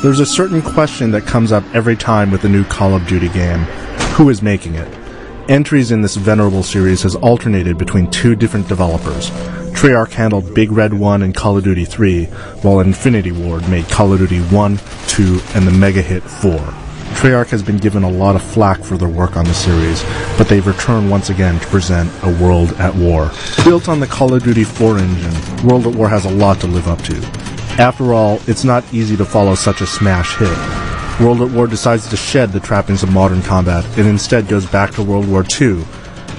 There's a certain question that comes up every time with a new Call of Duty game. Who is making it? Entries in this venerable series has alternated between two different developers. Treyarch handled Big Red 1 and Call of Duty 3, while Infinity Ward made Call of Duty 1, 2, and the mega hit 4. Treyarch has been given a lot of flack for their work on the series, but they've returned once again to present a World at War. Built on the Call of Duty 4 engine, World at War has a lot to live up to. After all, it's not easy to follow such a smash hit. World at War decides to shed the trappings of modern combat and instead goes back to World War II.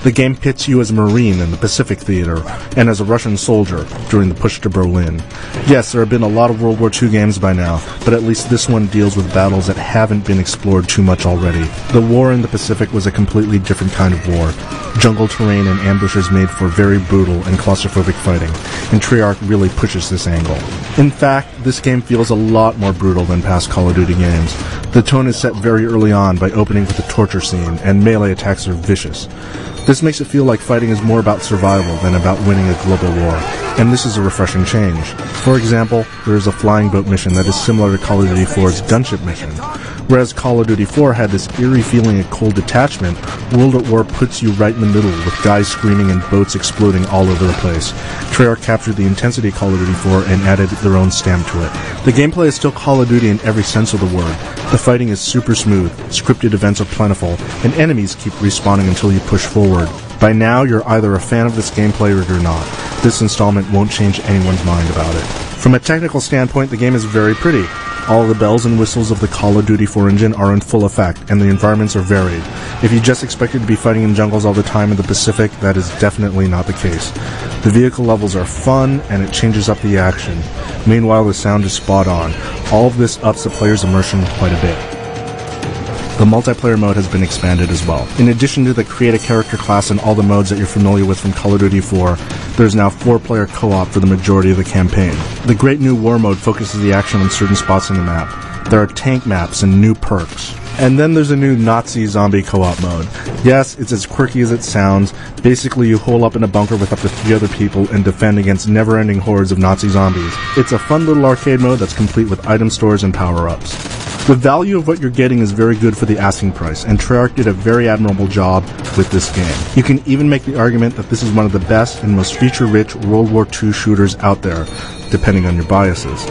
The game pits you as a Marine in the Pacific Theater and as a Russian soldier during the push to Berlin. Yes, there have been a lot of World War II games by now, but at least this one deals with battles that haven't been explored too much already. The war in the Pacific was a completely different kind of war. Jungle terrain and ambushes made for very brutal and claustrophobic fighting, and Treyarch really pushes this angle. In fact, this game feels a lot more brutal than past Call of Duty games. The tone is set very early on by opening with a torture scene, and melee attacks are vicious. This makes it feel like fighting is more about survival than about winning a global war, and this is a refreshing change. For example, there is a flying boat mission that is similar to Call of Duty 4's gunship mission. Whereas Call of Duty 4 had this eerie feeling of cold detachment, World at War puts you right in the middle with guys screaming and boats exploding all over the place. Treyarch captured the intensity of Call of Duty 4 and added their own stamp to it. The gameplay is still Call of Duty in every sense of the word. The fighting is super smooth, scripted events are plentiful, and enemies keep respawning until you push forward. By now, you're either a fan of this gameplay or you're not. This installment won't change anyone's mind about it. From a technical standpoint, the game is very pretty. All the bells and whistles of the Call of Duty 4 engine are in full effect, and the environments are varied. If you just expected to be fighting in jungles all the time in the Pacific, that is definitely not the case. The vehicle levels are fun, and it changes up the action. Meanwhile, the sound is spot on. All of this ups the player's immersion quite a bit. The multiplayer mode has been expanded as well. In addition to the create a character class and all the modes that you're familiar with from Call of Duty 4, there's now 4-player co-op for the majority of the campaign. The great new war mode focuses the action on certain spots in the map. There are tank maps and new perks. And then there's a new Nazi zombie co-op mode. Yes, it's as quirky as it sounds. Basically, you hole up in a bunker with up to 3 other people and defend against never-ending hordes of Nazi zombies. It's a fun little arcade mode that's complete with item stores and power-ups. The value of what you're getting is very good for the asking price, and Treyarch did a very admirable job with this game. You can even make the argument that this is one of the best and most feature-rich World War II shooters out there, depending on your biases.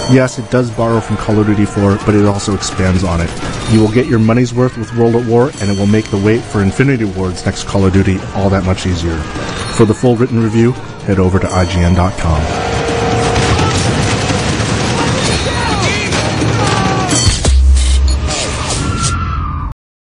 Yes, it does borrow from Call of Duty 4, but it also expands on it. You will get your money's worth with World at War, and it will make the wait for Infinity Ward's next Call of Duty all that much easier. For the full written review, head over to IGN.com.